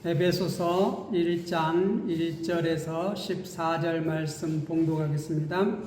에베소서 1장 1절에서 14절 말씀 봉독하겠습니다.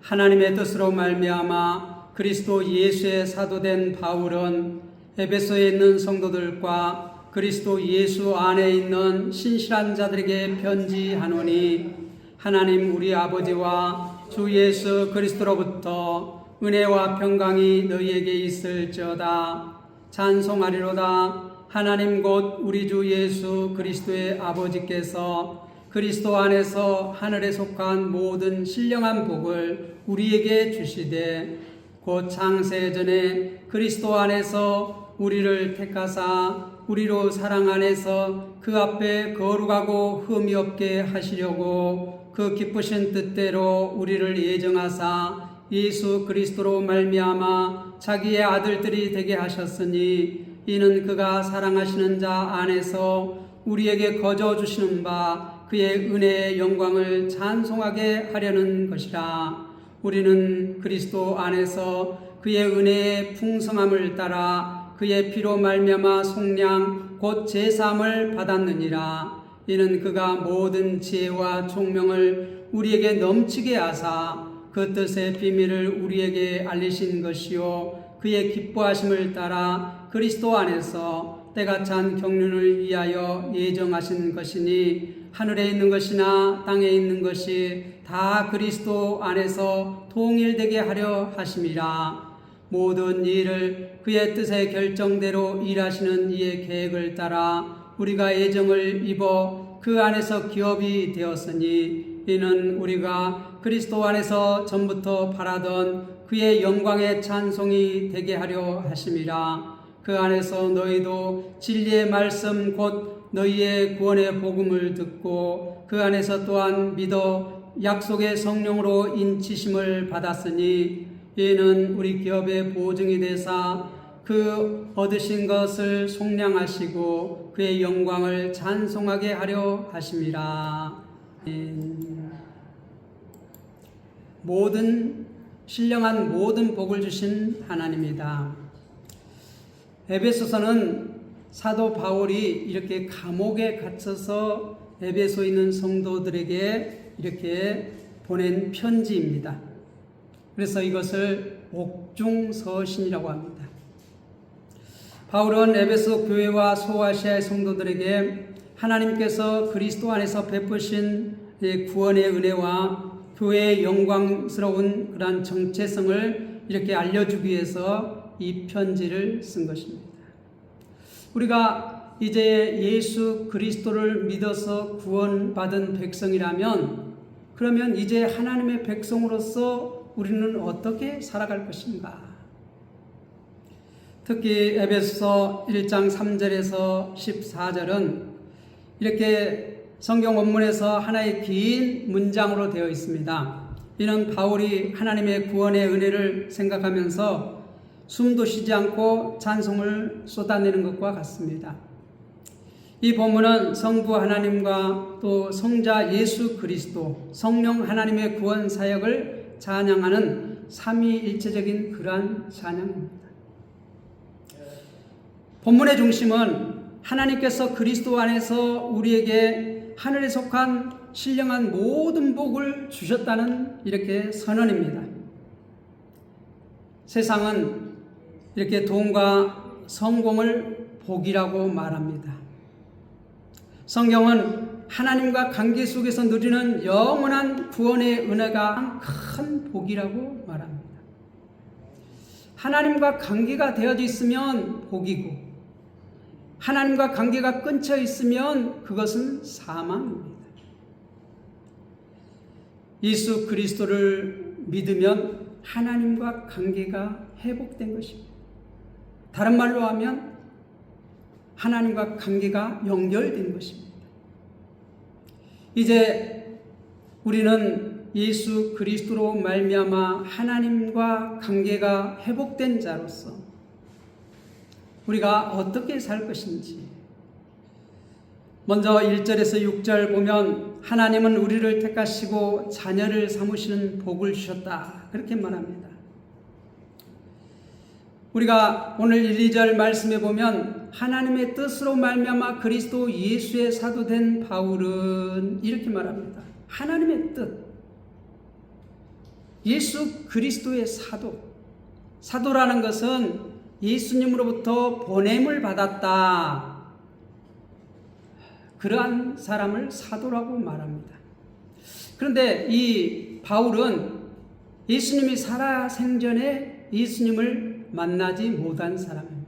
하나님의 뜻으로 말미암아 그리스도 예수의 사도된 바울은 에베소에 있는 성도들과 그리스도 예수 안에 있는 신실한 자들에게 편지하노니, 하나님 우리 아버지와 주 예수 그리스도로부터 은혜와 평강이 너희에게 있을지어다. 찬송하리로다. 하나님 곧 우리 주 예수 그리스도의 아버지께서 그리스도 안에서 하늘에 속한 모든 신령한 복을 우리에게 주시되, 곧 창세전에 그리스도 안에서 우리를 택하사 우리로 사랑 안에서 그 앞에 거룩하고 흠이 없게 하시려고 그 기쁘신 뜻대로 우리를 예정하사 예수 그리스도로 말미암아 자기의 아들들이 되게 하셨으니, 이는 그가 사랑하시는 자 안에서 우리에게 거저 주시는 바 그의 은혜의 영광을 찬송하게 하려는 것이라. 우리는 그리스도 안에서 그의 은혜의 풍성함을 따라 그의 피로 말미암아 속량 곧 제사함을 받았느니라. 이는 그가 모든 지혜와 총명을 우리에게 넘치게 하사 그 뜻의 비밀을 우리에게 알리신 것이요, 그의 기뻐하심을 따라 그리스도 안에서 때가 찬 경륜을 위하여 예정하신 것이니, 하늘에 있는 것이나 땅에 있는 것이 다 그리스도 안에서 통일되게 하려 하심이라. 모든 일을 그의 뜻의 결정대로 일하시는 이의 계획을 따라 우리가 예정을 입어 그 안에서 기업이 되었으니, 이는 우리가 그리스도 안에서 전부터 바라던 그의 영광의 찬송이 되게 하려 하심이라. 그 안에서 너희도 진리의 말씀 곧 너희의 구원의 복음을 듣고 그 안에서 또한 믿어 약속의 성령으로 인치심을 받았으니, 이는 우리 기업의 보증이 되사 그 얻으신 것을 속량하시고 그의 영광을 찬송하게 하려 하심이라. 신령한 모든 복을 주신 하나님이다. 에베소서는 사도 바울이 이렇게 감옥에 갇혀서 에베소에 있는 성도들에게 이렇게 보낸 편지입니다. 그래서 이것을 옥중서신이라고 합니다. 바울은 에베소 교회와 소아시아의 성도들에게 하나님께서 그리스도 안에서 베푸신 구원의 은혜와 교회의 영광스러운 그러한 정체성을 이렇게 알려주기 위해서 이 편지를 쓴 것입니다. 우리가 이제 예수 그리스도를 믿어서 구원받은 백성이라면, 그러면 이제 하나님의 백성으로서 우리는 어떻게 살아갈 것인가? 특히 에베소서 1장 3절에서 14절은 이렇게 성경 원문에서 하나의 긴 문장으로 되어 있습니다. 이는 바울이 하나님의 구원의 은혜를 생각하면서 숨도 쉬지 않고 찬송을 쏟아내는 것과 같습니다. 이 본문은 성부 하나님과 또 성자 예수 그리스도, 성령 하나님의 구원 사역을 찬양하는 삼위일체적인 그러한 찬양입니다. 본문의 중심은 하나님께서 그리스도 안에서 우리에게 하늘에 속한 신령한 모든 복을 주셨다는 이렇게 선언입니다. 세상은 이렇게 돈과 성공을 복이라고 말합니다. 성경은 하나님과 관계 속에서 누리는 영원한 구원의 은혜가 큰 복이라고 말합니다. 하나님과 관계가 되어져 있으면 복이고, 하나님과 관계가 끊겨 있으면 그것은 사망입니다. 예수 그리스도를 믿으면 하나님과 관계가 회복된 것입니다. 다른 말로 하면 하나님과 관계가 연결된 것입니다. 이제 우리는 예수 그리스도로 말미암아 하나님과 관계가 회복된 자로서 우리가 어떻게 살 것인지, 먼저 1절에서 6절 보면 하나님은 우리를 택하시고 자녀를 삼으시는 복을 주셨다, 그렇게 말합니다. 우리가 오늘 1, 2절 말씀에 보면 하나님의 뜻으로 말미암아 그리스도 예수의 사도된 바울은 이렇게 말합니다. 하나님의 뜻, 예수 그리스도의 사도. 사도라는 것은 예수님으로부터 보냄을 받았다. 그러한 사람을 사도라고 말합니다. 그런데 이 바울은 예수님이 살아 생전에 예수님을 만나지 못한 사람입니다.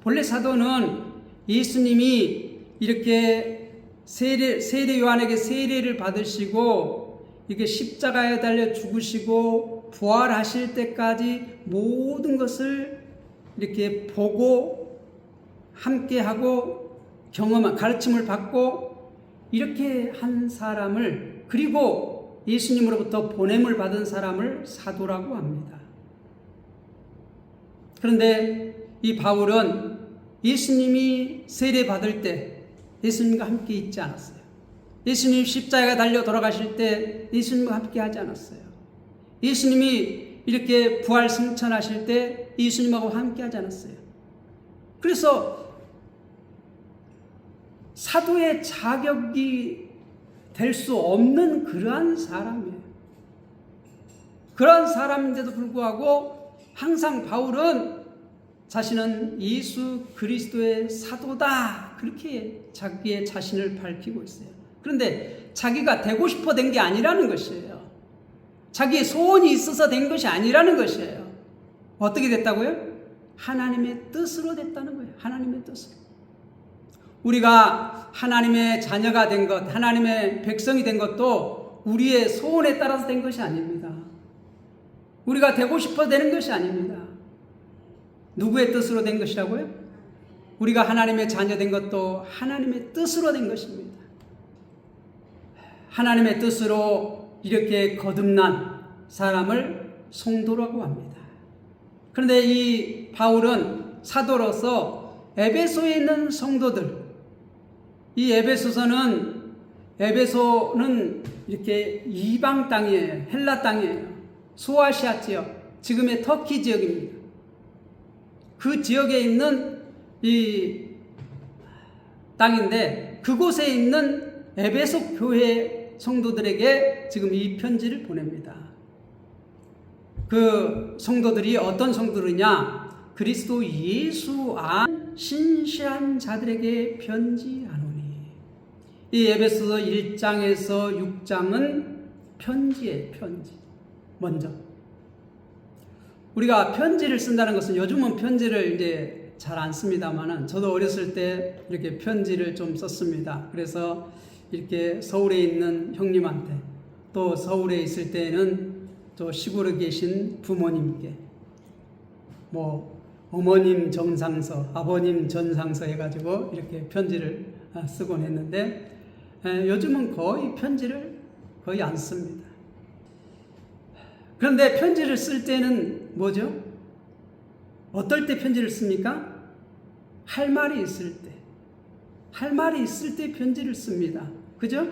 본래 사도는 예수님이 이렇게 세례 요한에게 세례를 받으시고 이렇게 십자가에 달려 죽으시고 부활하실 때까지 모든 것을 이렇게 보고 함께하고 경험한 가르침을 받고 이렇게 한 사람을, 그리고 예수님으로부터 보냄을 받은 사람을 사도라고 합니다. 그런데 이 바울은 예수님이 세례 받을 때 예수님과 함께 있지 않았어요. 예수님 십자가에 달려 돌아가실 때 예수님과 함께 하지 않았어요. 예수님이 이렇게 부활 승천하실 때 예수님하고 함께 하지 않았어요. 그래서 사도의 자격이 될 수 없는 그러한 사람이에요. 그러한 사람인데도 불구하고 항상 바울은 자신은 예수 그리스도의 사도다, 그렇게 자기의 자신을 밝히고 있어요. 그런데 자기가 되고 싶어 된 게 아니라는 것이에요. 자기의 소원이 있어서 된 것이 아니라는 것이에요. 어떻게 됐다고요? 하나님의 뜻으로 됐다는 거예요. 하나님의 뜻으로. 우리가 하나님의 자녀가 된 것, 하나님의 백성이 된 것도 우리의 소원에 따라서 된 것이 아닙니다. 우리가 되고 싶어 되는 것이 아닙니다. 누구의 뜻으로 된 것이라고요? 우리가 하나님의 자녀 된 것도 하나님의 뜻으로 된 것입니다. 하나님의 뜻으로 이렇게 거듭난 사람을 성도라고 합니다. 그런데 이 바울은 사도로서 에베소에 있는 성도들, 이 에베소는 이렇게 이방 땅이에요. 헬라 땅이에요. 소아시아 지역, 지금의 터키 지역입니다. 그 지역에 있는 이 땅인데 그곳에 있는 에베소 교회 성도들에게 지금 이 편지를 보냅니다. 그 성도들이 어떤 성도들이냐? 그리스도 예수 안 신실한 자들에게 편지하노니. 이 에베소서 1장에서 6장은 편지예요. 편지. 먼저 우리가 편지를 쓴다는 것은, 요즘은 편지를 이제 잘 안 씁니다만은 저도 어렸을 때 이렇게 편지를 좀 썼습니다. 그래서 이렇게 서울에 있는 형님한테, 또 서울에 있을 때는 또 시골에 계신 부모님께, 뭐 어머님 정상서, 아버님 전상서 해가지고 이렇게 편지를 쓰곤 했는데, 요즘은 거의 편지를 거의 안 씁니다. 그런데 편지를 쓸 때는 뭐죠? 어떨 때 편지를 씁니까? 할 말이 있을 때. 할 말이 있을 때 편지를 씁니다. 그죠?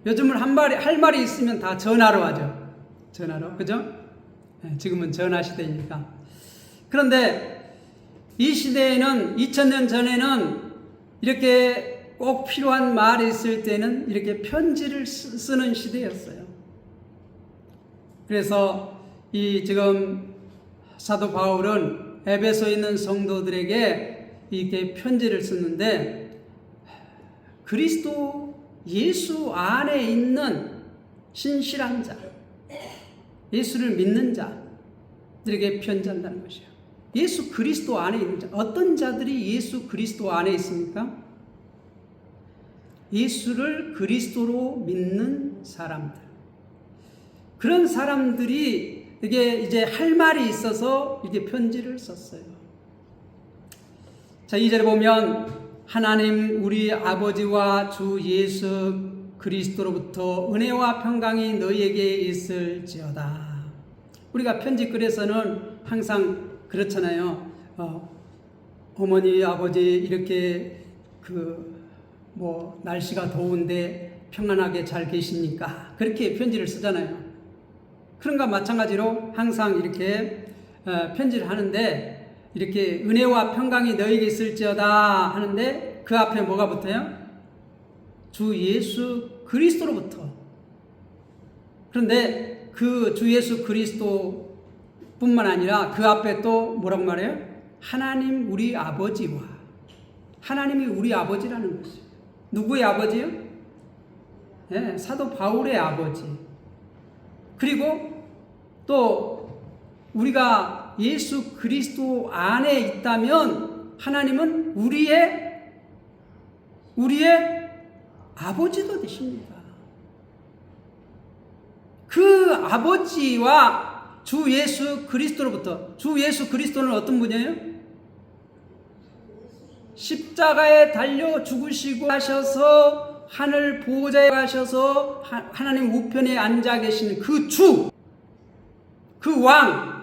요즘은 할 말이 있으면 다 전화로 하죠. 전화로. 그죠? 지금은 전화 시대니까. 그런데 이 시대에는, 2000년 전에는 이렇게 꼭 필요한 말이 있을 때는 이렇게 편지를 쓰는 시대였어요. 그래서 이 지금 사도 바울은 에베소에 있는 성도들에게 이렇게 편지를 쓰는데, 그리스도 예수 안에 있는 신실한 자, 예수를 믿는 자들에게 편지한다는 것이에요. 예수 그리스도 안에 있는 자. 어떤 자들이 예수 그리스도 안에 있습니까? 예수를 그리스도로 믿는 사람들. 그런 사람들이 이게 이제 할 말이 있어서 이렇게 편지를 썼어요. 자, 2절에 보면 하나님 우리 아버지와 주 예수 그리스도로부터 은혜와 평강이 너희에게 있을지어다. 우리가 편지글에서는 항상 그렇잖아요. 어머니, 아버지 이렇게 날씨가 더운데 평안하게 잘 계십니까? 그렇게 편지를 쓰잖아요. 그런 것과 마찬가지로 항상 이렇게 편지를 하는데, 이렇게 은혜와 평강이 너에게 있을지어다 하는데 그 앞에 뭐가 붙어요? 주 예수 그리스도로부터. 그런데 그 주 예수 그리스도 뿐만 아니라 그 앞에 또 뭐라고 말해요? 하나님 우리 아버지와. 하나님이 우리 아버지라는 것이에요. 누구의 아버지요? 네, 사도 바울의 아버지. 그리고 또 우리가 예수 그리스도 안에 있다면 하나님은 우리의 아버지도 되십니다. 그 아버지와 주 예수 그리스도로부터, 주 예수 그리스도는 어떤 분이에요? 십자가에 달려 죽으시고 하셔서 하늘 보호자에 가셔서 하나님 우편에 앉아 계신 그 주, 그 왕,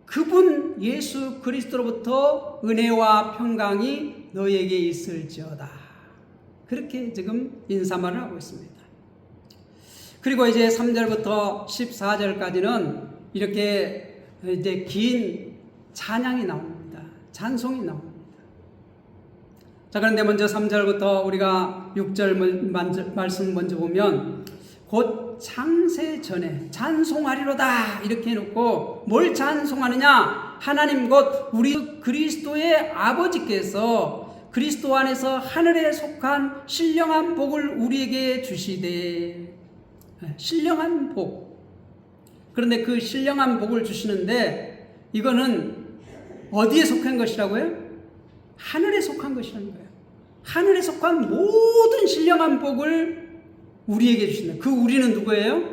그분 예수 그리스도로부터 은혜와 평강이 너에게 있을지어다. 그렇게 지금 인사말을 하고 있습니다. 그리고 이제 3절부터 14절까지는 이렇게 이제 긴 찬양이 나옵니다. 찬송이 나옵니다. 자, 그런데 먼저 3절부터 우리가 6절 말씀 먼저 보면 곧 창세 전에 찬송하리로다 이렇게 해놓고 뭘 찬송하느냐? 하나님 곧 우리 그리스도의 아버지께서 그리스도 안에서 하늘에 속한 신령한 복을 우리에게 주시되. 신령한 복. 그런데 그 신령한 복을 주시는데 이거는 어디에 속한 것이라고요? 하늘에 속한 것이라는 거예요. 하늘에 속한 모든 신령한 복을 우리에게 주신다. 그 우리는 누구예요?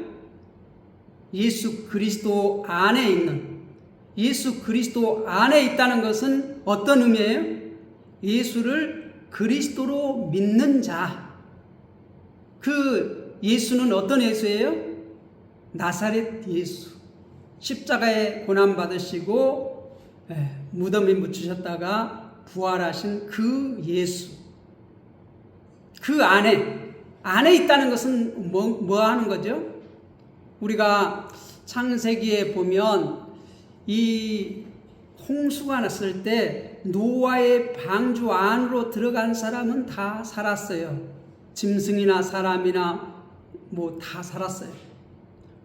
예수 그리스도 안에 있는, 예수 그리스도 안에 있다는 것은 어떤 의미예요? 예수를 그리스도로 믿는 자. 그 예수는 어떤 예수예요? 나사렛 예수. 십자가에 고난 받으시고 무덤에 묻히셨다가 부활하신 그 예수. 그 안에 있다는 것은 뭐 하는 거죠? 우리가 창세기에 보면 이 홍수가 났을 때 노아의 방주 안으로 들어간 사람은 다 살았어요. 짐승이나 사람이나 뭐 다 살았어요.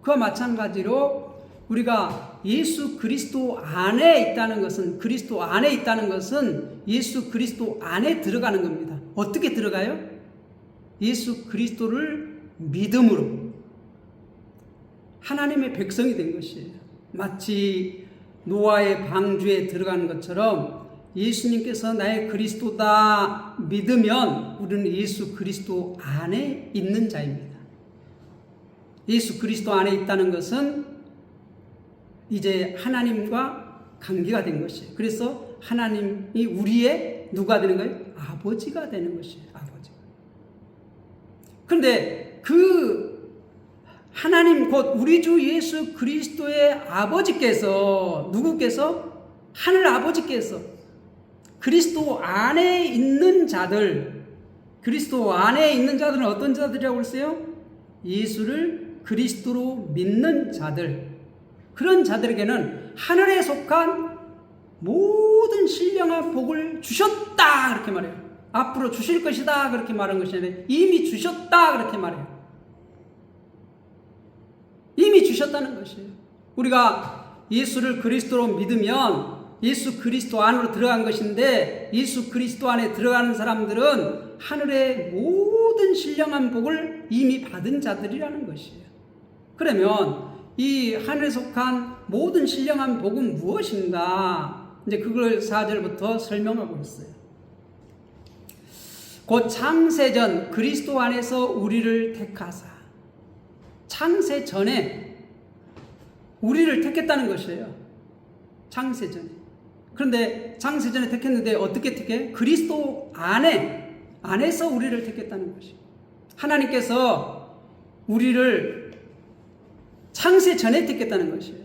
그와 마찬가지로 우리가 예수 그리스도 안에 있다는 것은, 그리스도 안에 있다는 것은 예수 그리스도 안에 들어가는 겁니다. 어떻게 들어가요? 예수 그리스도를 믿음으로 하나님의 백성이 된 것이에요. 마치 노아의 방주에 들어가는 것처럼 예수님께서 나의 그리스도다 믿으면 우리는 예수 그리스도 안에 있는 자입니다. 예수 그리스도 안에 있다는 것은 이제 하나님과 관계가 된 것이에요. 그래서 하나님이 우리의 누가 되는 거예요? 아버지가 되는 것이에요. 아버지가. 그런데 그 하나님 곧 우리 주 예수 그리스도의 아버지께서, 누구께서? 하늘 아버지께서 그리스도 안에 있는 자들, 그리스도 안에 있는 자들은 어떤 자들이라고 그랬어요? 예수를 그리스도로 믿는 자들. 그런 자들에게는 하늘에 속한 모든 신령한 복을 주셨다 그렇게 말해요. 앞으로 주실 것이다 그렇게 말한 것이 아니라 이미 주셨다 그렇게 말해요. 이미 주셨다는 것이에요. 우리가 예수를 그리스도로 믿으면 예수 그리스도 안으로 들어간 것인데, 예수 그리스도 안에 들어가는 사람들은 하늘의 모든 신령한 복을 이미 받은 자들이라는 것이에요. 그러면 이 하늘에 속한 모든 신령한 복은 무엇인가? 이제 그걸 4절부터 설명하고 있어요. 곧 창세전 그리스도 안에서 우리를 택하사. 창세 전에 우리를 택했다는 것이에요. 창세 전에. 그런데 창세 전에 택했는데 어떻게 택해? 그리스도 안에서 우리를 택했다는 것이에요. 하나님께서 우리를 창세 전에 택했다는 것이에요.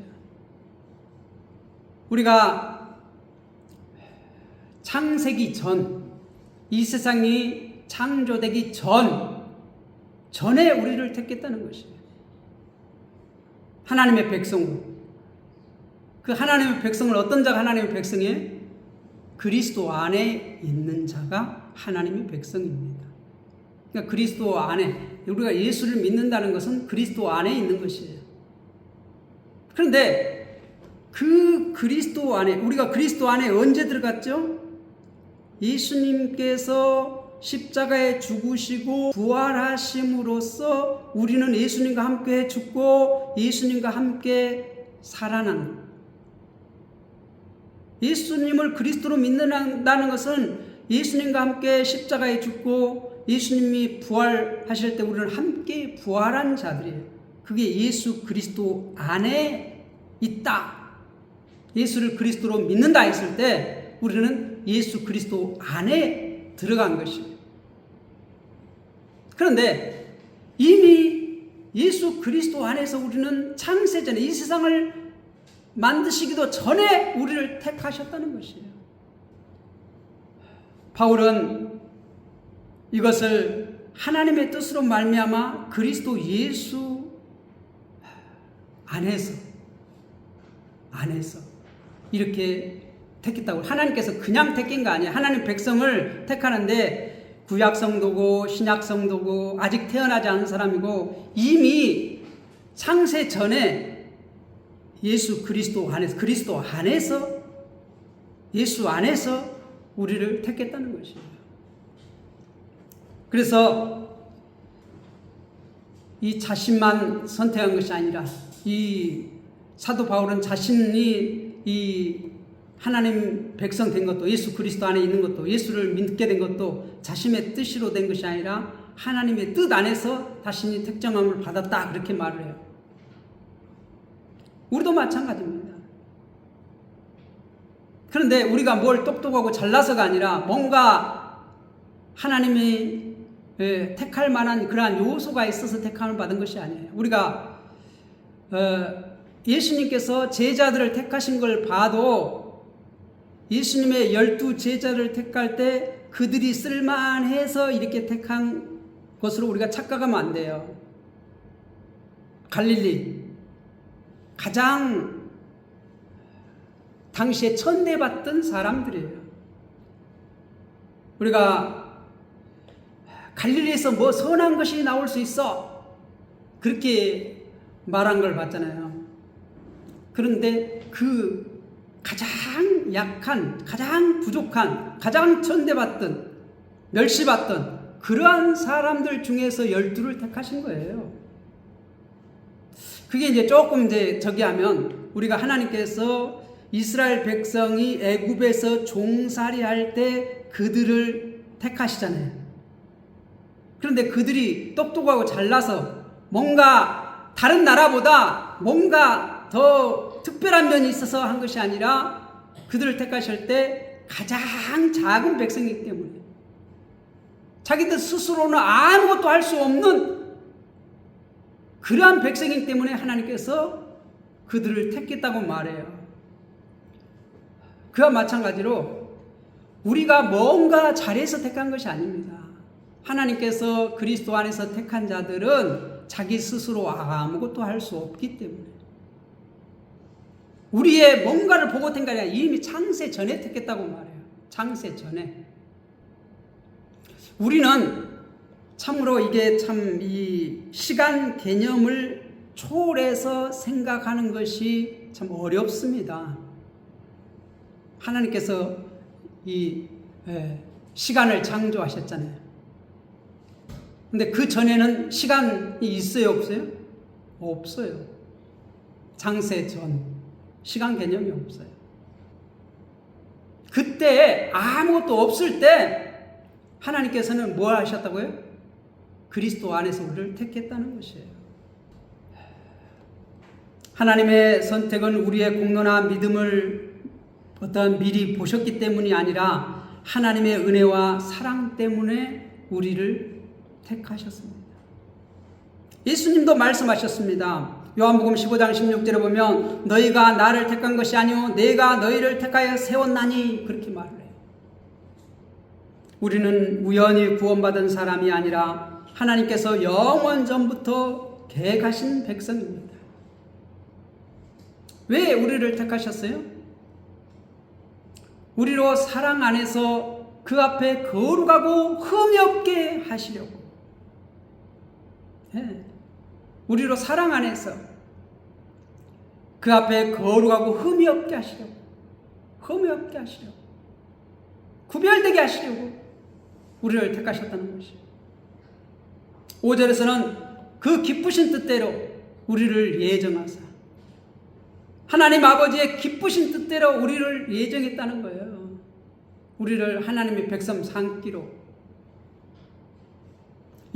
우리가 창세기 전, 이 세상이 창조되기 전에 우리를 택했다는 것이에요. 하나님의 백성으로. 그 하나님의 백성을 어떤 자가 하나님의 백성이에요? 그리스도 안에 있는 자가 하나님의 백성입니다. 그러니까 그리스도 안에, 우리가 예수를 믿는다는 것은 그리스도 안에 있는 것이에요. 그런데 그 그리스도 안에, 우리가 그리스도 안에 언제 들어갔죠? 예수님께서 십자가에 죽으시고 부활하심으로써 우리는 예수님과 함께 죽고 예수님과 함께 살아난, 예수님을 그리스도로 믿는다는 것은 예수님과 함께 십자가에 죽고 예수님이 부활하실 때 우리는 함께 부활한 자들이에요. 그게 예수 그리스도 안에 있다. 예수를 그리스도로 믿는다 했을 때 우리는 예수 그리스도 안에 들어간 것이에요. 그런데 이미 예수 그리스도 안에서 우리는 창세전에, 이 세상을 만드시기도 전에 우리를 택하셨다는 것이에요. 바울은 이것을 하나님의 뜻으로 말미암아 그리스도 예수 안에서 이렇게 택했다고. 하나님께서 그냥 택한 거 아니에요. 하나님 백성을 택하는데 구약 성도고 신약 성도고 아직 태어나지 않은 사람이고 이미 창세 전에 예수 그리스도 안에서, 그리스도 안에서, 예수 안에서 우리를 택했다는 것이에요. 그래서 이 자신만 선택한 것이 아니라 이 사도 바울은 자신이 이 하나님 백성 된 것도, 예수 그리스도 안에 있는 것도, 예수를 믿게 된 것도 자신의 뜻으로 된 것이 아니라 하나님의 뜻 안에서 자신이 택정함을 받았다, 그렇게 말을 해요. 우리도 마찬가지입니다. 그런데 우리가 뭘 똑똑하고 잘나서가 아니라 뭔가 하나님이 택할 만한 그러한 요소가 있어서 택함을 받은 것이 아니에요. 우리가 예수님께서 제자들을 택하신 걸 봐도 예수님의 12 제자를 택할 때 그들이 쓸만해서 이렇게 택한 것으로 우리가 착각하면 안 돼요. 갈릴리, 가장 당시에 천대받던 사람들이에요. 우리가 갈릴리에서 뭐 선한 것이 나올 수 있어, 그렇게 말한 걸 봤잖아요. 그런데 그 가장 약한, 가장 부족한, 가장 천대받던, 멸시받던 그러한 사람들 중에서 12를 택하신 거예요. 그게 이제 조금 이제 저기 하면, 우리가 하나님께서 이스라엘 백성이 애굽에서 종살이 할 때 그들을 택하시잖아요. 그런데 그들이 똑똑하고 잘나서 뭔가 다른 나라보다 뭔가 더 특별한 면이 있어서 한 것이 아니라 그들을 택하실 때 가장 작은 백성이기 때문에, 자기들 스스로는 아무것도 할 수 없는 그러한 백성이기 때문에 하나님께서 그들을 택했다고 말해요. 그와 마찬가지로 우리가 뭔가 잘해서 택한 것이 아닙니다. 하나님께서 그리스도 안에서 택한 자들은 자기 스스로 아무것도 할 수 없기 때문에, 우리의 뭔가를 보고 택한 게 아니라 이미 창세 전에 택했다고 말해요. 창세 전에. 우리는 참으로 이게 참 이 시간 개념을 초월해서 생각하는 것이 참 어렵습니다. 하나님께서 이 시간을 창조하셨잖아요. 근데 그 전에는 시간이 있어요, 없어요? 없어요. 창세 전 시간 개념이 없어요. 그때 아무것도 없을 때 하나님께서는 뭘 하셨다고요? 그리스도 안에서 우리를 택했다는 것이에요. 하나님의 선택은 우리의 공로나 믿음을 어떤 미리 보셨기 때문이 아니라 하나님의 은혜와 사랑 때문에 우리를 택하셨습니다. 예수님도 말씀하셨습니다. 요한복음 15장 16절에 보면 너희가 나를 택한 것이 아니오 내가 너희를 택하여 세웠나니, 그렇게 말을 해요. 우리는 우연히 구원받은 사람이 아니라 하나님께서 영원 전부터 계획하신 백성입니다. 왜 우리를 택하셨어요? 우리로 사랑 안에서 그 앞에 거룩하고 흠이 없게 하시려고. 네. 우리로 사랑 안에서 그 앞에 거룩하고 흠이 없게 하시려고. 흠이 없게 하시려고. 구별되게 하시려고 우리를 택하셨다는 것이에요. 5절에서는 그 기쁘신 뜻대로 우리를 예정하사, 하나님 아버지의 기쁘신 뜻대로 우리를 예정했다는 거예요. 우리를 하나님의 백성 삼기로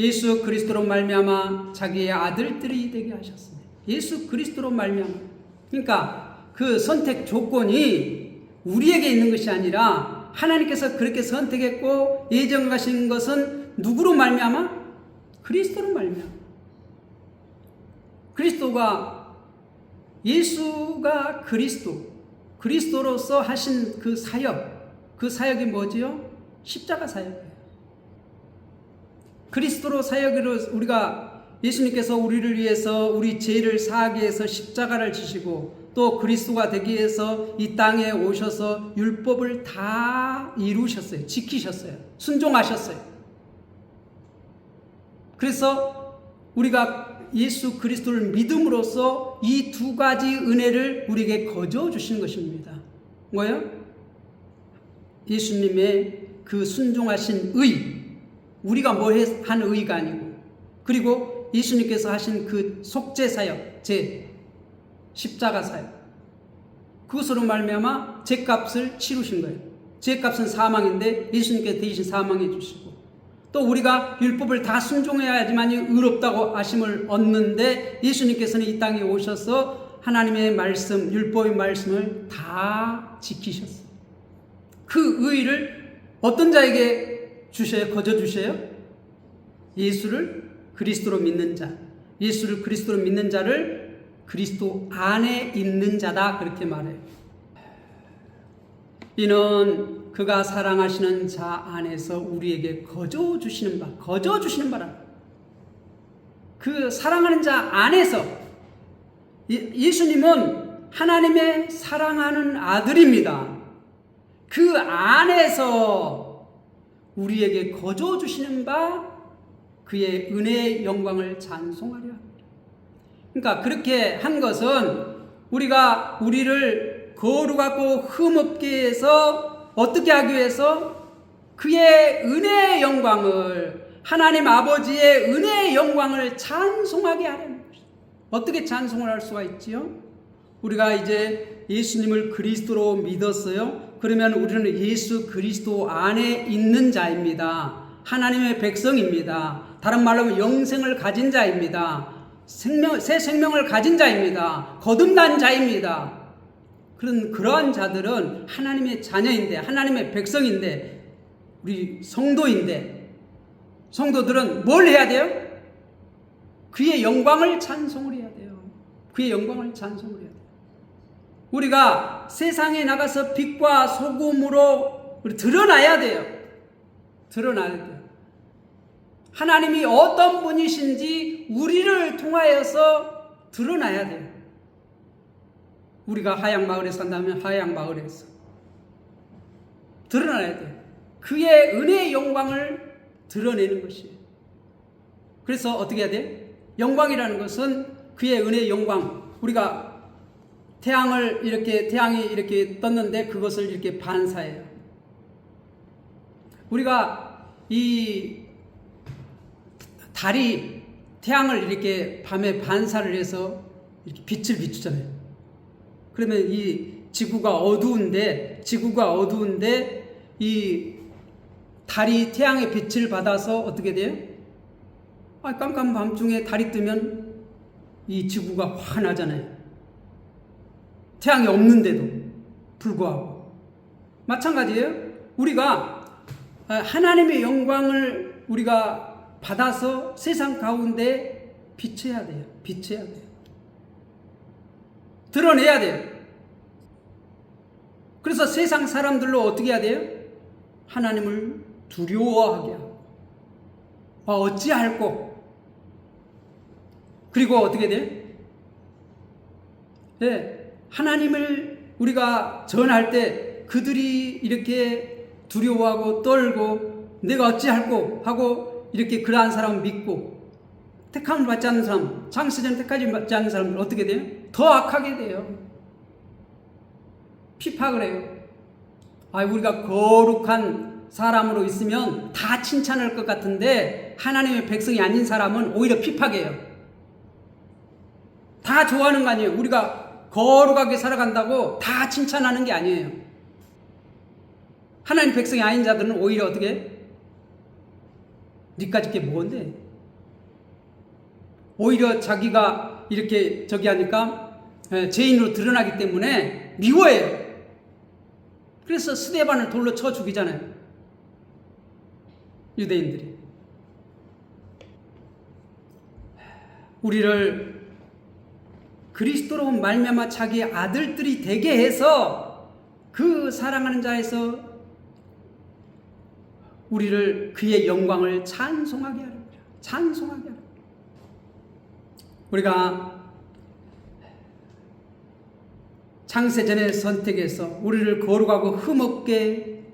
예수 그리스도로 말미암아 자기의 아들들이 되게 하셨습니다. 예수 그리스도로 말미암아. 그러니까 그 선택 조건이 우리에게 있는 것이 아니라 하나님께서 그렇게 선택했고 예정하신 것은 누구로 말미암아? 그리스도로 말미암아. 그리스도가, 예수가 그리스도로서 하신 그 사역이 뭐지요? 십자가 사역이에요. 그리스도로 사역으로 우리가, 예수님께서 우리를 위해서 우리 죄를 사하기 위해서 십자가를 지시고 또 그리스도가 되기 위해서 이 땅에 오셔서 율법을 다 이루셨어요. 지키셨어요. 순종하셨어요. 그래서 우리가 예수 그리스도를 믿음으로써 이 두 가지 은혜를 우리에게 거저 주신 것입니다. 뭐요? 예수님의 그 순종하신 의, 우리가 뭐 한 의가 아니고, 그리고 예수님께서 하신 그 속죄 사역, 십자가 사역, 그것으로 말미암아 죄값을 치르신 거예요. 죄값은 사망인데 예수님께서 대신 사망해 주시고, 또 우리가 율법을 다 순종해야지만이 의롭다고 하심을 얻는데 예수님께서는 이 땅에 오셔서 하나님의 말씀, 율법의 말씀을 다 지키셨어요. 그 의를 어떤 자에게 주셔요? 거저 주셔요? 예수를 그리스도로 믿는 자, 예수를 그리스도로 믿는 자를 그리스도 안에 있는 자다, 그렇게 말해요. 이는 그가 사랑하시는 자 안에서 우리에게 거저 주시는 바라. 그 사랑하는 자 안에서, 예수님은 하나님의 사랑하는 아들입니다. 그 안에서 우리에게 거저 주시는 바 그의 은혜의 영광을 찬송하려 합니다. 그러니까 그렇게 한 것은 우리를 거룩하고 흠없게 해서 어떻게 하기 위해서? 그의 은혜의 영광을, 하나님 아버지의 은혜의 영광을 찬송하게 하려는 것입니다. 어떻게 찬송을 할 수가 있지요? 우리가 이제 예수님을 그리스도로 믿었어요. 그러면 우리는 예수 그리스도 안에 있는 자입니다. 하나님의 백성입니다. 다른 말로 하면 영생을 가진 자입니다. 새 생명을 가진 자입니다. 거듭난 자입니다. 그러한 자들은 하나님의 자녀인데, 하나님의 백성인데, 우리 성도인데, 성도들은 뭘 해야 돼요? 그의 영광을 찬송을 해야 돼요. 그의 영광을 찬송을 해야 돼요. 우리가 세상에 나가서 빛과 소금으로 드러나야 돼요. 드러나야 돼요. 하나님이 어떤 분이신지 우리를 통하여서 드러나야 돼요. 우리가 하양마을에 산다면 하양마을에서 드러나야 돼요. 그의 은혜의 영광을 드러내는 것이에요. 그래서 어떻게 해야 돼요? 영광이라는 것은 그의 은혜의 영광. 우리가 태양이 이렇게 떴는데 그것을 이렇게 반사해요. 우리가 이 달이 태양을 이렇게 밤에 반사를 해서 이렇게 빛을 비추잖아요. 그러면 이 지구가 어두운데 이 달이 태양의 빛을 받아서 어떻게 돼요? 깜깜 밤중에 달이 뜨면 이 지구가 환하잖아요. 태양이 없는데도 불구하고. 마찬가지예요. 우리가 하나님의 영광을 우리가 받아서 세상 가운데 비춰야 돼요. 드러내야 돼요. 그래서 세상 사람들로 어떻게 해야 돼요? 하나님을 두려워하게 하고, 어찌할꼬. 그리고 어떻게 돼요? 네, 하나님을 우리가 전할 때 그들이 이렇게 두려워하고 떨고 내가 어찌할꼬 하고 이렇게 그러한 사람을 믿고 택함을 받지 않는 사람, 창세전 택하지 받지 않는 사람들 어떻게 돼요? 더 악하게 돼요. 핍박을 해요. 우리가 거룩한 사람으로 있으면 다 칭찬할 것 같은데 하나님의 백성이 아닌 사람은 오히려 핍박해요. 다 좋아하는 거 아니에요. 우리가 거룩하게 살아간다고 다 칭찬하는 게 아니에요. 하나님 백성이 아닌 자들은 오히려 어떻게 해? 니까짓 게 뭔데? 오히려 자기가 이렇게 저기 하니까 죄인으로 드러나기 때문에 미워해요. 그래서 스데반을 돌로 쳐 죽이잖아요. 유대인들이. 우리를 그리스도로 말미암아 자기의 아들들이 되게 해서 그 사랑하는 자에서 우리를 그의 영광을 찬송하게 하랍니다. 찬송하게 하랍니다. 우리가 창세전에 선택해서 우리를 거룩하고 흠없게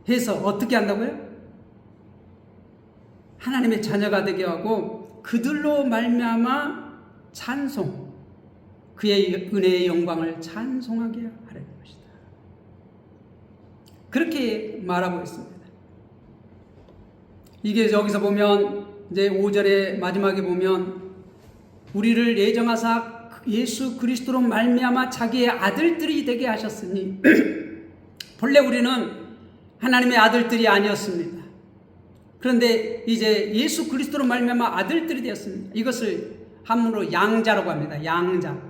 해서 어떻게 한다고요? 하나님의 자녀가 되게 하고 그들로 말미암아 찬송, 그의 은혜의 영광을 찬송하게 하려는 것이다. 그렇게 말하고 있습니다. 이게 여기서 보면 이제 5절의 마지막에 보면 우리를 예정하사 예수 그리스도로 말미암아 자기의 아들들이 되게 하셨으니 본래 우리는 하나님의 아들들이 아니었습니다. 그런데 이제 예수 그리스도로 말미암아 아들들이 되었습니다. 이것을 한문으로 양자라고 합니다. 양자.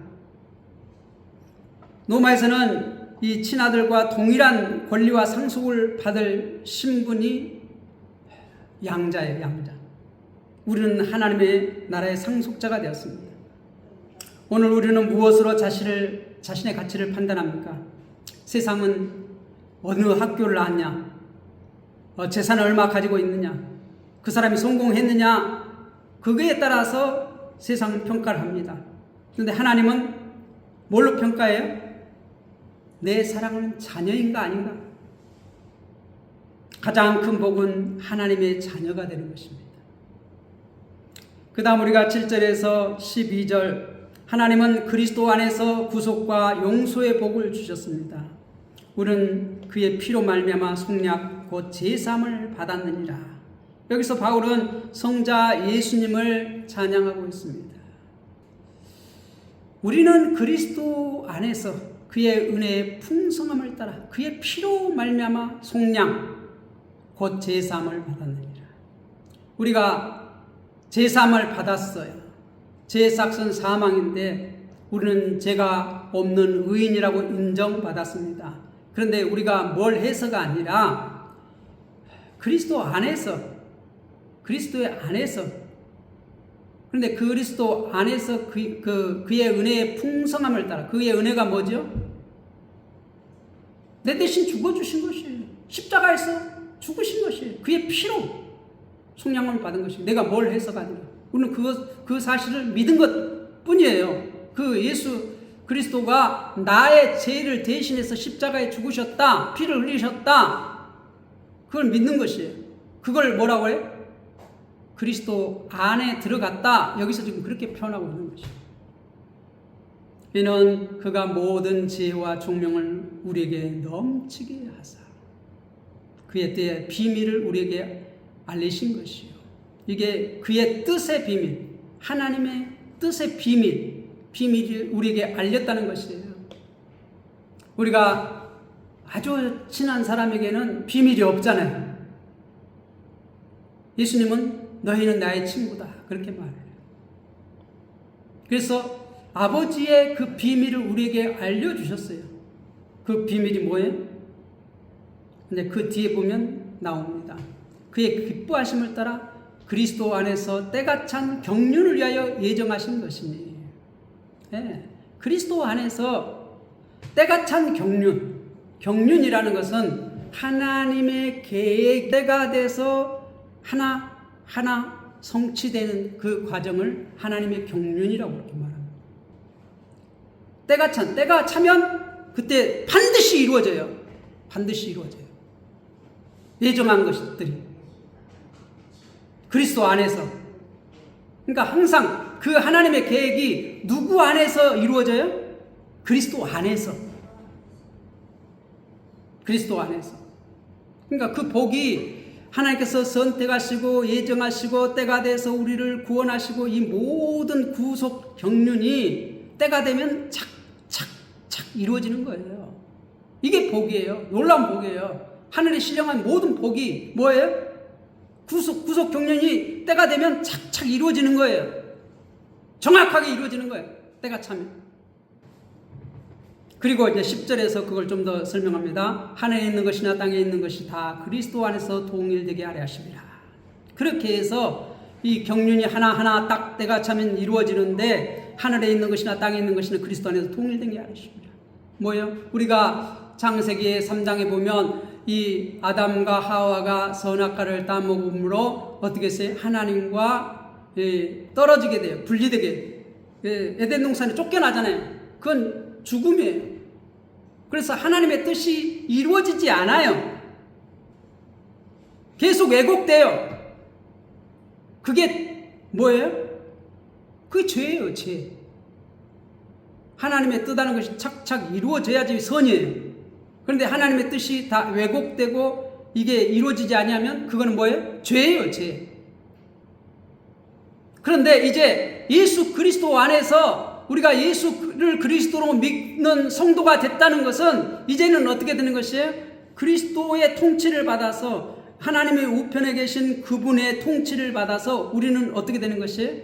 로마에서는 이 친아들과 동일한 권리와 상속을 받을 신분이 양자예요. 양자. 우리는 하나님의 나라의 상속자가 되었습니다. 오늘 우리는 무엇으로 자신의 가치를 판단합니까? 세상은 어느 학교를 나왔냐? 재산을 얼마 가지고 있느냐? 그 사람이 성공했느냐? 그거에 따라서 세상은 평가를 합니다. 그런데 하나님은 뭘로 평가해요? 내 사랑하는 자녀인가 아닌가? 가장 큰 복은 하나님의 자녀가 되는 것입니다. 그 다음 우리가 7절에서 12절 하나님은 그리스도 안에서 구속과 용서의 복을 주셨습니다. 우리는 그의 피로 말미암아 속량 곧 제사함을 받았느니라. 여기서 바울은 성자 예수님을 찬양하고 있습니다. 우리는 그리스도 안에서 그의 은혜의 풍성함을 따라 그의 피로 말미암아 속량 곧 제사함을 받았느니라. 우리가 제사함을 받았어요. 죄의 삭은 사망인데 우리는 죄가 없는 의인이라고 인정받았습니다. 그런데 우리가 뭘 해서가 아니라 그리스도 안에서, 그리스도의 안에서, 그런데 그리스도 안에서 그의 은혜의 풍성함을 따라, 그의 은혜가 뭐죠? 내 대신 죽어주신 것이에요. 십자가에서 죽으신 것이에요. 그의 피로 속량을 받은 것이에요. 내가 뭘 해서가 아니라. 우리는 그 사실을 믿은 것 뿐이에요. 그 예수 그리스도가 나의 죄를 대신해서 십자가에 죽으셨다, 피를 흘리셨다, 그걸 믿는 것이에요. 그걸 뭐라고 해요? 그리스도 안에 들어갔다. 여기서 지금 그렇게 표현하고 있는 것이에요. 이는 그가 모든 지혜와 총명을 우리에게 넘치게 하사 그의 때의 비밀을 우리에게 알리신 것이요. 이게 그의 뜻의 비밀, 하나님의 뜻의 비밀이 우리에게 알렸다는 것이에요. 우리가 아주 친한 사람에게는 비밀이 없잖아요. 예수님은 너희는 나의 친구다. 그렇게 말해요. 그래서 아버지의 그 비밀을 우리에게 알려주셨어요. 그 비밀이 뭐예요? 근데 그 뒤에 보면 나옵니다. 그의 기뻐하심을 따라 그리스도 안에서 때가 찬 경륜을 위하여 예정하신 것이니. 네. 그리스도 안에서 때가 찬 경륜이라는 것은 하나님의 계획대가 돼서 하나 성취되는 그 과정을 하나님의 경륜이라고 그렇게 말합니다. 때가 차면 그때 반드시 이루어져요. 반드시 이루어져요. 예정한 것들이 그리스도 안에서. 그러니까 항상 그 하나님의 계획이 누구 안에서 이루어져요? 그리스도 안에서. 그리스도 안에서. 그러니까 그 복이 하나님께서 선택하시고 예정하시고 때가 돼서 우리를 구원하시고 이 모든 구속 경륜이 때가 되면 착착착 이루어지는 거예요. 이게 복이에요. 놀라운 복이에요. 하늘에 신령한 모든 복이 뭐예요? 구속 경륜이 때가 되면 착착 이루어지는 거예요. 정확하게 이루어지는 거예요. 때가 차면. 그리고 이제 10절에서 그걸 좀 더 설명합니다. 하늘에 있는 것이나 땅에 있는 것이 다 그리스도 안에서 동일되게 하려 하십니다. 그렇게 해서 이 경륜이 하나하나 딱 때가 차면 이루어지는데 하늘에 있는 것이나 땅에 있는 것이나 그리스도 안에서 동일되게 하려 하십니다. 뭐예요? 우리가 창세기 3장에 보면 이 아담과 하와가 선악과를 따먹음으로 어떻게 했어요? 하나님과 떨어지게 돼요. 분리되게. 에덴 동산에 쫓겨나잖아요. 그건 죽음이에요. 그래서 하나님의 뜻이 이루어지지 않아요. 계속 왜곡돼요. 그게 뭐예요? 그게 죄예요, 죄. 하나님의 뜻하는 것이 착착 이루어져야지 선이에요. 그런데 하나님의 뜻이 다 왜곡되고 이게 이루어지지 않으면 그거는 뭐예요? 죄예요, 죄. 그런데 이제 예수 그리스도 안에서 우리가 예수를 그리스도로 믿는 성도가 됐다는 것은 이제는 어떻게 되는 것이에요? 그리스도의 통치를 받아서 하나님의 우편에 계신 그분의 통치를 받아서 우리는 어떻게 되는 것이에요?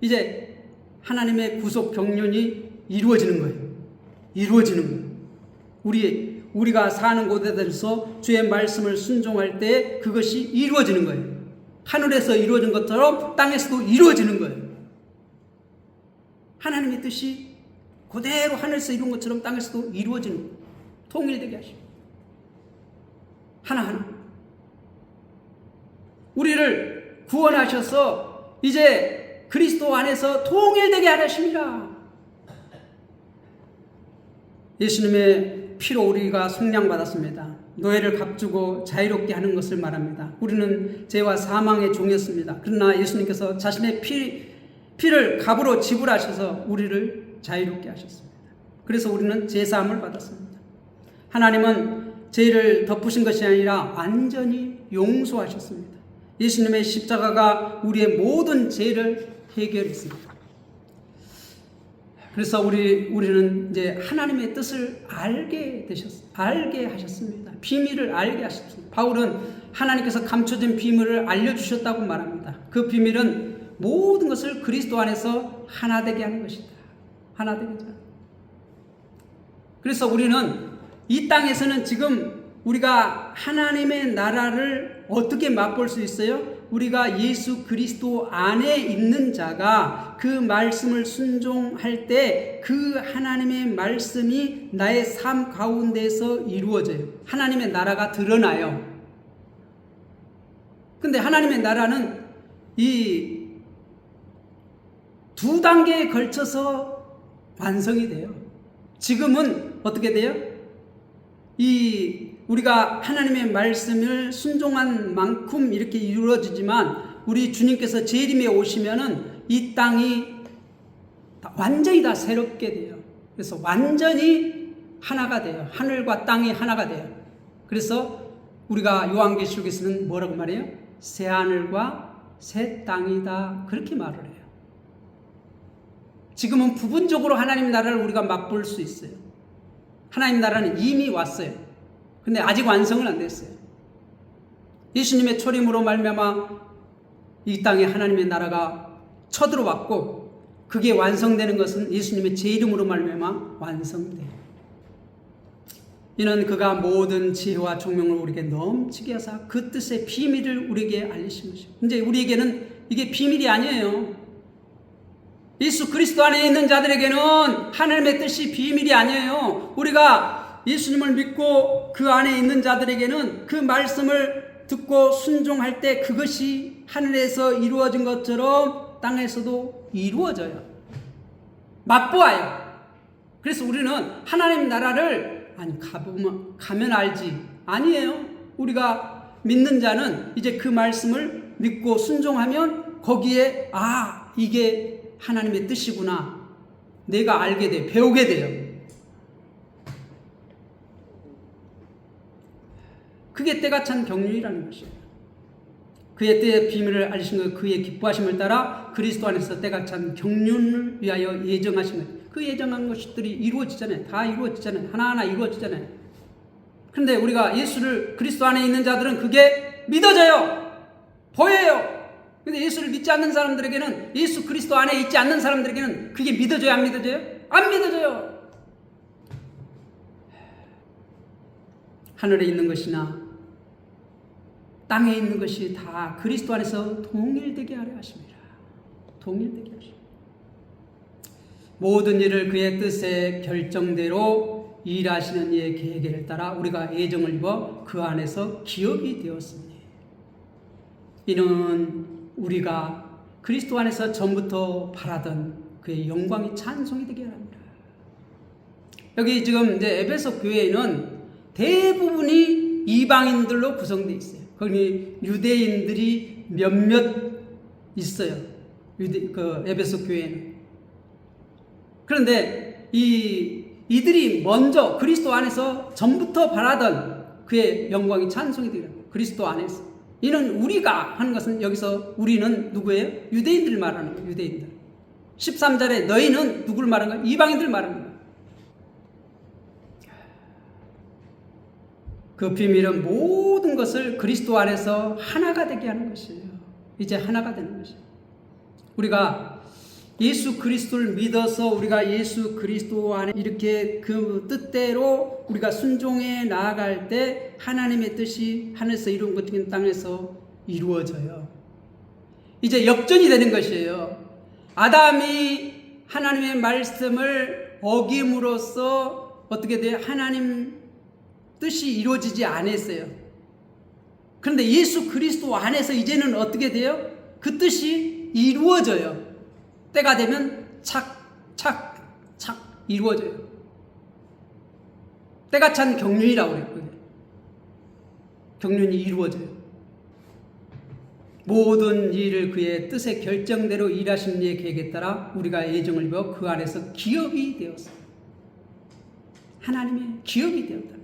이제 하나님의 구속 경륜이 이루어지는 거예요. 이루어지는 거예요. 우리가 사는 곳에 대해서 주의 말씀을 순종할 때 그것이 이루어지는 거예요. 하늘에서 이루어진 것처럼 땅에서도 이루어지는 거예요. 하나님의 뜻이 그대로 하늘에서 이룬 것처럼 땅에서도 이루어지는 거예요. 통일되게 하시고 하나하나 우리를 구원하셔서 이제 그리스도 안에서 통일되게 하십니다. 예수님의 피로 우리가 속량받았습니다. 노예를 값주고 자유롭게 하는 것을 말합니다. 우리는 죄와 사망의 종이었습니다. 그러나 예수님께서 자신의 피를 값으로 지불하셔서 우리를 자유롭게 하셨습니다. 그래서 우리는 죄사함을 받았습니다. 하나님은 죄를 덮으신 것이 아니라 완전히 용서하셨습니다. 예수님의 십자가가 우리의 모든 죄를 해결했습니다. 그래서 우리는 이제 하나님의 뜻을 알게 하셨습니다. 비밀을 알게 하셨습니다. 바울은 하나님께서 감춰진 비밀을 알려주셨다고 말합니다. 그 비밀은 모든 것을 그리스도 안에서 하나 되게 하는 것이다. 하나 되게 하는. 그래서 우리는 이 땅에서는 지금 우리가 하나님의 나라를 어떻게 맛볼 수 있어요? 우리가 예수 그리스도 안에 있는 자가 그 말씀을 순종할 때 그 하나님의 말씀이 나의 삶 가운데서 이루어져요. 하나님의 나라가 드러나요. 근데 하나님의 나라는 이 두 단계에 걸쳐서 완성이 돼요. 지금은 어떻게 돼요? 우리가 하나님의 말씀을 순종한 만큼 이렇게 이루어지지만 우리 주님께서 재림에 오시면은 이 땅이 완전히 다 새롭게 돼요. 그래서 완전히 하나가 돼요. 하늘과 땅이 하나가 돼요. 그래서 우리가 요한계시록에서는 뭐라고 말해요? 새 하늘과 새 땅이다. 그렇게 말을 해요. 지금은 부분적으로 하나님 나라를 우리가 맛볼 수 있어요. 하나님 나라는 이미 왔어요. 근데 아직 완성은 안 됐어요. 예수님의 초림으로 말미암아 이 땅에 하나님의 나라가 쳐들어왔고 그게 완성되는 것은 예수님의 제 이름으로 말미암아 완성돼요. 이는 그가 모든 지혜와 총명을 우리에게 넘치게 하사 그 뜻의 비밀을 우리에게 알리신 것이에요. 이제 우리에게는 이게 비밀이 아니에요. 예수 그리스도 안에 있는 자들에게는 하나님의 뜻이 비밀이 아니에요. 우리가 예수님을 믿고 그 안에 있는 자들에게는 그 말씀을 듣고 순종할 때 그것이 하늘에서 이루어진 것처럼 땅에서도 이루어져요. 맛보아요. 그래서 우리는 하나님 나라를 가면 알지. 아니에요. 우리가 믿는 자는 이제 그 말씀을 믿고 순종하면 거기에 이게 하나님의 뜻이구나. 내가 알게 돼. 배우게 돼요. 그게 때가 찬 경륜이라는 것이에요. 그의 때의 비밀을 알리신 것, 그의 기뻐하심을 따라 그리스도 안에서 때가 찬 경륜을 위하여 예정하신 것. 그 예정한 것들이 이루어지잖아요. 다 이루어지잖아요. 하나하나 이루어지잖아요. 그런데 우리가 예수를 그리스도 안에 있는 자들은 그게 믿어져요. 보여요. 근데 예수를 믿지 않는 사람들에게는, 예수 그리스도 안에 있지 않는 사람들에게는 그게 믿어져요, 안 믿어져요? 안 믿어져요. 하늘에 있는 것이나 땅에 있는 것이 다 그리스도 안에서 동일되게 하려 하십니다. 동일되게 하십니다. 모든 일을 그의 뜻의 결정대로 일하시는 이의 계획을 따라 우리가 예정을 입어 그 안에서 기업이 되었으니 이는 우리가 그리스도 안에서 전부터 바라던 그의 영광이 찬송이 되게 합니다. 여기 지금 이제 에베소 교회에는 대부분이 이방인들로 구성되어 있어요. 거기 유대인들이 몇몇 있어요. 그 에베소 교회에는. 그런데 이들이 먼저 그리스도 안에서 전부터 바라던 그의 영광이 찬송이 되게 합니다. 그리스도 안에서. 이는 우리가 하는 것은 여기서 우리는 누구예요? 유대인들을 말하는 거예요. 유대인들. 13절에 너희는 누구를 말하는 거예요? 이방인들 말하는 거예요. 그 비밀은 모든 것을 그리스도 안에서 하나가 되게 하는 것이에요. 이제 하나가 되는 것이에요. 우리가 예수 그리스도를 믿어서 우리가 예수 그리스도 안에 이렇게 그 뜻대로 우리가 순종해 나아갈 때 하나님의 뜻이 하늘에서 이룬 것 같은 땅에서 이루어져요. 이제 역전이 되는 것이에요. 아담이 하나님의 말씀을 어김으로써 어떻게 돼요? 하나님 뜻이 이루어지지 않았어요. 그런데 예수 그리스도 안에서 이제는 어떻게 돼요? 그 뜻이 이루어져요. 때가 되면 착 이루어져요. 때가 찬 경륜이라고 그랬거든요. 경륜이 이루어져요. 모든 일을 그의 뜻의 결정대로 일하신 이의 계획에 따라 우리가 예정을 입어 그 안에서 기업이 되었어요. 하나님의 기업이 되었다.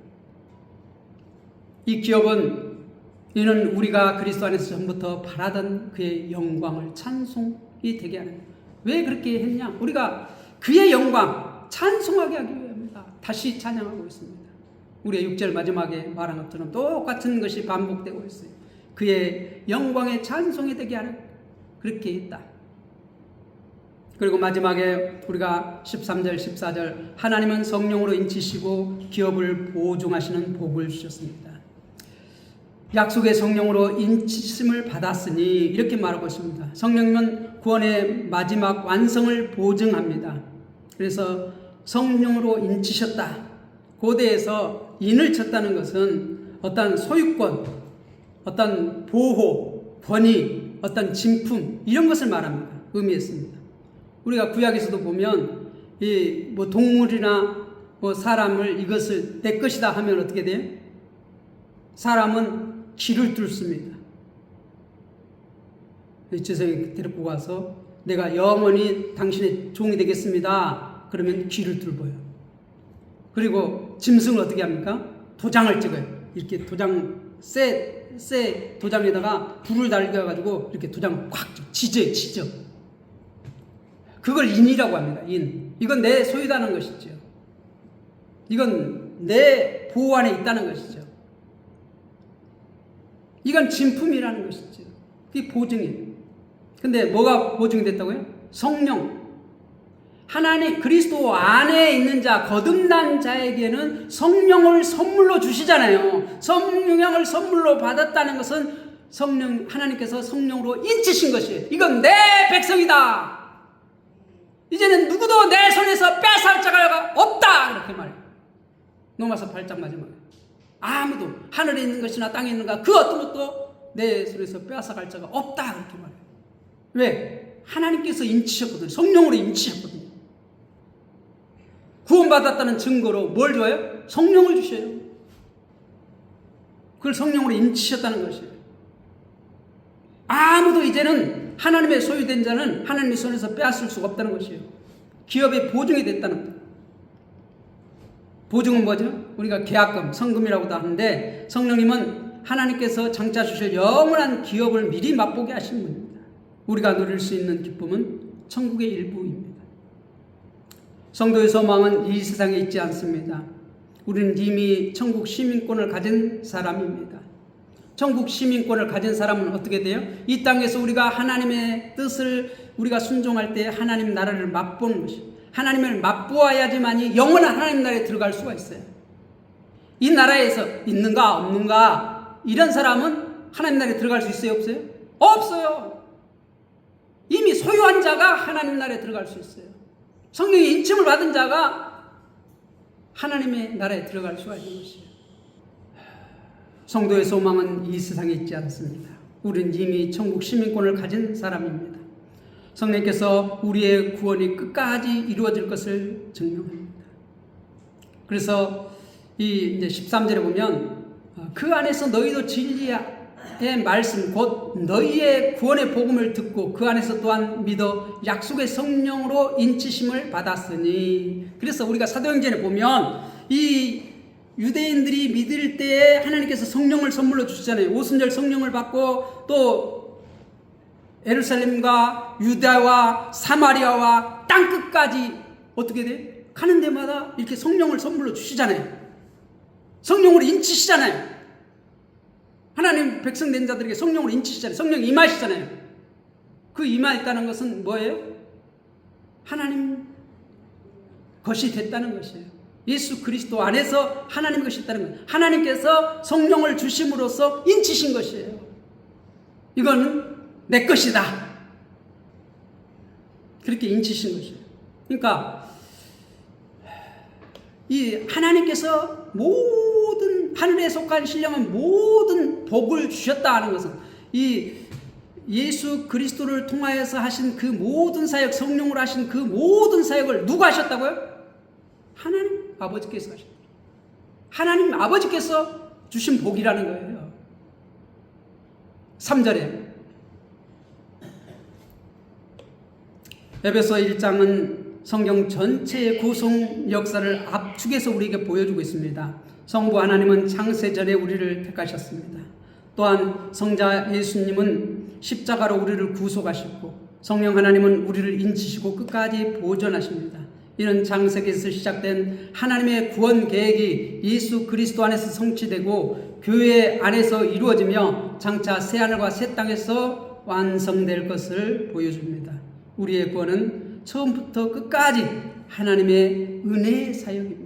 이 기업은 이는 우리가 그리스도 안에서 전부터 바라던 그의 영광을 찬송이 되게 하는 거예요. 왜 그렇게 했냐? 우리가 그의 영광 찬송하게 하기 위함입니다. 다시 찬양하고 있습니다. 우리의 6절 마지막에 말한 것처럼 똑같은 것이 반복되고 있어요. 그의 영광의 찬송이 되게 하는 그렇게 했다. 그리고 마지막에 우리가 13절 14절 하나님은 성령으로 인치시고 기업을 보증하시는 복을 주셨습니다. 약속의 성령으로 인치심을 받았으니 이렇게 말하고 있습니다. 성령은 구원의 마지막 완성을 보증합니다. 그래서 성령으로 인치셨다. 고대에서 인을 쳤다는 것은 어떤 소유권, 어떤 보호, 권위, 어떤 진품 이런 것을 말합니다. 의미했습니다. 우리가 구약에서도 보면 뭐 동물이나 뭐 사람을 이것을 내 것이다 하면 어떻게 돼요? 사람은 길을 뚫습니다. 제사장이 데리고 가서 내가 영원히 당신의 종이 되겠습니다. 그러면 길을 뚫어요. 그리고 짐승을 어떻게 합니까? 도장을 찍어요. 이렇게 도장 쇠 도장에다가 불을 달겨가지고 이렇게 도장을 꽉 지져. 그걸 인이라고 합니다. 인. 이건 내 소유다는 것이죠. 이건 내 보호 안에 있다는 것이죠. 이건 진품이라는 것이죠. 그게 보증이에요. 근데 뭐가 보증이 됐다고요? 성령. 하나님 그리스도 안에 있는 자, 거듭난 자에게는 성령을 선물로 주시잖아요. 성령을 선물로 받았다는 것은 하나님께서 성령으로 인치신 것이에요. 이건 내 백성이다. 이제는 누구도 내 손에서 뺏어갈 자가 없다. 그렇게 말해요. 로마서 8장 마지막에. 아무도 하늘에 있는 것이나 땅에 있는 것 그 어떤 것도 내 손에서 빼앗아갈 자가 없다. 그렇게 말해요. 왜? 하나님께서 인치셨거든요. 성령으로 인치셨거든요. 구원받았다는 증거로 뭘 줘요? 성령을 주셔요. 그걸 성령으로 인치셨다는 것이에요. 아무도 이제는 하나님의 소유된 자는 하나님의 손에서 빼앗을 수가 없다는 것이에요. 기업의 보증이 됐다는 것. 보증은 뭐죠? 우리가 계약금, 성금이라고도 하는데 성령님은 하나님께서 장차 주실 영원한 기업을 미리 맛보게 하신 분입니다. 우리가 누릴 수 있는 기쁨은 천국의 일부입니다. 성도의 소망은 이 세상에 있지 않습니다. 우리는 이미 천국 시민권을 가진 사람입니다. 천국 시민권을 가진 사람은 어떻게 돼요? 이 땅에서 우리가 하나님의 뜻을 우리가 순종할 때 하나님 나라를 맛보는 것입니다. 하나님을 맛보아야지만이 영원한 하나님 나라에 들어갈 수가 있어요. 이 나라에서 있는가 없는가 이런 사람은 하나님 나라에 들어갈 수 있어요? 없어요? 없어요. 이미 소유한 자가 하나님 나라에 들어갈 수 있어요. 성령의 인침을 받은 자가 하나님의 나라에 들어갈 수가 있는 것이에요. 성도의 소망은 이 세상에 있지 않습니다. 우리는 이미 천국 시민권을 가진 사람입니다. 성령께서 우리의 구원이 끝까지 이루어질 것을 증명합니다. 그래서 이 이제 13절에 보면 그 안에서 너희도 진리의 말씀 곧 너희의 구원의 복음을 듣고 그 안에서 또한 믿어 약속의 성령으로 인치심을 받았으니. 그래서 우리가 사도행전에 보면 이 유대인들이 믿을 때에 하나님께서 성령을 선물로 주시잖아요. 오순절 성령을 받고 또 예루살렘과 유다와 사마리아와 땅끝까지 어떻게 돼? 가는 데마다 이렇게 성령을 선물로 주시잖아요. 성령으로 인치시잖아요. 하나님 백성 된 자들에게 성령으로 인치시잖아요. 성령 임하시잖아요. 그 임하였다는 것은 뭐예요? 하나님 것이 됐다는 것이에요. 예수 그리스도 안에서 하나님 것이 있다는 거예요. 하나님께서 성령을 주심으로써 인치신 것이에요. 이거는 내 것이다. 그렇게 인치신 것이에요. 그러니까 이 하나님께서 모든 하늘에 속한 신령한 모든 복을 주셨다 하는 것은 이 예수 그리스도를 통하여서 하신 그 모든 사역, 성령으로 하신 그 모든 사역을 누가 하셨다고요? 하나님 아버지께서 하셨다. 하나님 아버지께서 주신 복이라는 거예요. 3절에 에베소 1장은 성경 전체의 구성 역사를 압축해서 우리에게 보여주고 있습니다. 성부 하나님은 창세전에 우리를 택하셨습니다. 또한 성자 예수님은 십자가로 우리를 구속하셨고 성령 하나님은 우리를 인치시고 끝까지 보존하십니다. 이는 창세기에서 시작된 하나님의 구원 계획이 예수 그리스도 안에서 성취되고 교회 안에서 이루어지며 장차 새하늘과 새 땅에서 완성될 것을 보여줍니다. 우리의 구원은 처음부터 끝까지 하나님의 은혜의 사역입니다.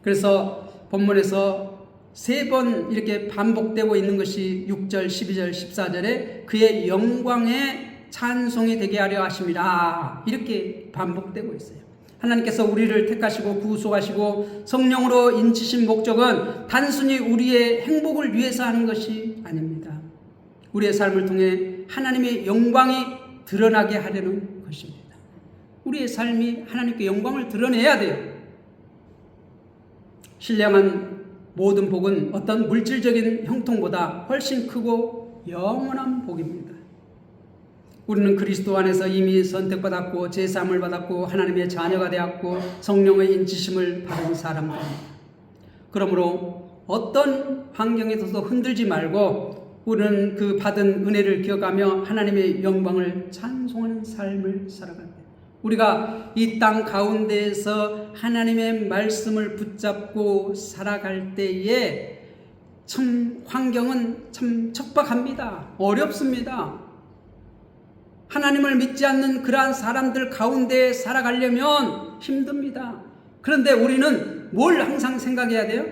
그래서 본문에서 3번 이렇게 반복되고 있는 것이 6절, 12절, 14절에 그의 영광에 찬송이 되게 하려 하심이라 이렇게 반복되고 있어요. 하나님께서 우리를 택하시고 구속하시고 성령으로 인치신 목적은 단순히 우리의 행복을 위해서 하는 것이 아닙니다. 우리의 삶을 통해 하나님의 영광이 드러나게 하려는 것입니다. 우리의 삶이 하나님께 영광을 드러내야 돼요. 신령한 모든 복은 어떤 물질적인 형통보다 훨씬 크고 영원한 복입니다. 우리는 그리스도 안에서 이미 선택받았고 제사함을 받았고 하나님의 자녀가 되었고 성령의 인치심을 받은 사람들입니다. 그러므로 어떤 환경에서도 흔들지 말고 우리는 그 받은 은혜를 기억하며 하나님의 영광을 찬송하는 삶을 살아갑니다. 우리가 이 땅 가운데에서 하나님의 말씀을 붙잡고 살아갈 때에 참 환경은 참 척박합니다. 어렵습니다. 하나님을 믿지 않는 그러한 사람들 가운데 살아가려면 힘듭니다. 그런데 우리는 뭘 항상 생각해야 돼요?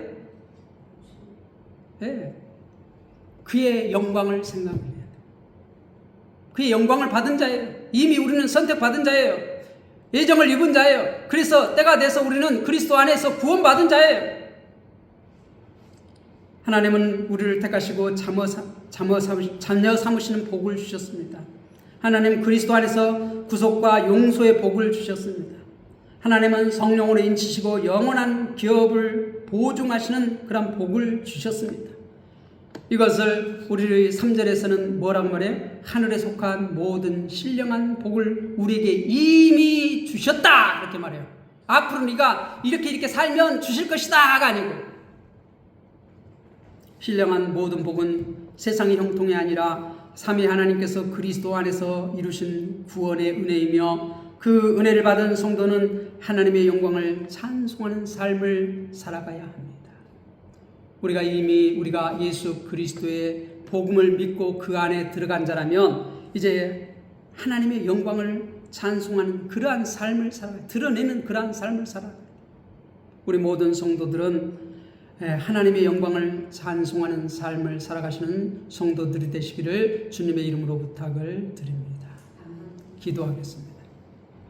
네. 그의 영광을 생각해야 돼요. 그의 영광을 받은 자예요. 이미 우리는 선택받은 자예요. 예정을 입은 자예요. 그래서 때가 돼서 우리는 그리스도 안에서 구원받은 자예요. 하나님은 우리를 택하시고 자녀 삼으시는 복을 주셨습니다. 하나님 그리스도 안에서 구속과 용서의 복을 주셨습니다. 하나님은 성령으로 인치시고 영원한 기업을 보증하시는 그런 복을 주셨습니다. 이것을 우리 3절에서는 뭐라고 말해요? 하늘에 속한 모든 신령한 복을 우리에게 이미 주셨다 이렇게 말해요. 앞으로 네가 이렇게 살면 주실 것이다가 아니고, 신령한 모든 복은 세상의 형통이 아니라 삼위 하나님께서 그리스도 안에서 이루신 구원의 은혜이며, 그 은혜를 받은 성도는 하나님의 영광을 찬송하는 삶을 살아가야 합니다. 우리가 예수 그리스도의 복음을 믿고 그 안에 들어간 자라면 이제 하나님의 영광을 찬송하는 그러한 삶을 살아가요. 드러내는 그러한 삶을 살아가요. 우리 모든 성도들은 하나님의 영광을 찬송하는 삶을 살아가시는 성도들이 되시기를 주님의 이름으로 부탁을 드립니다. 기도하겠습니다.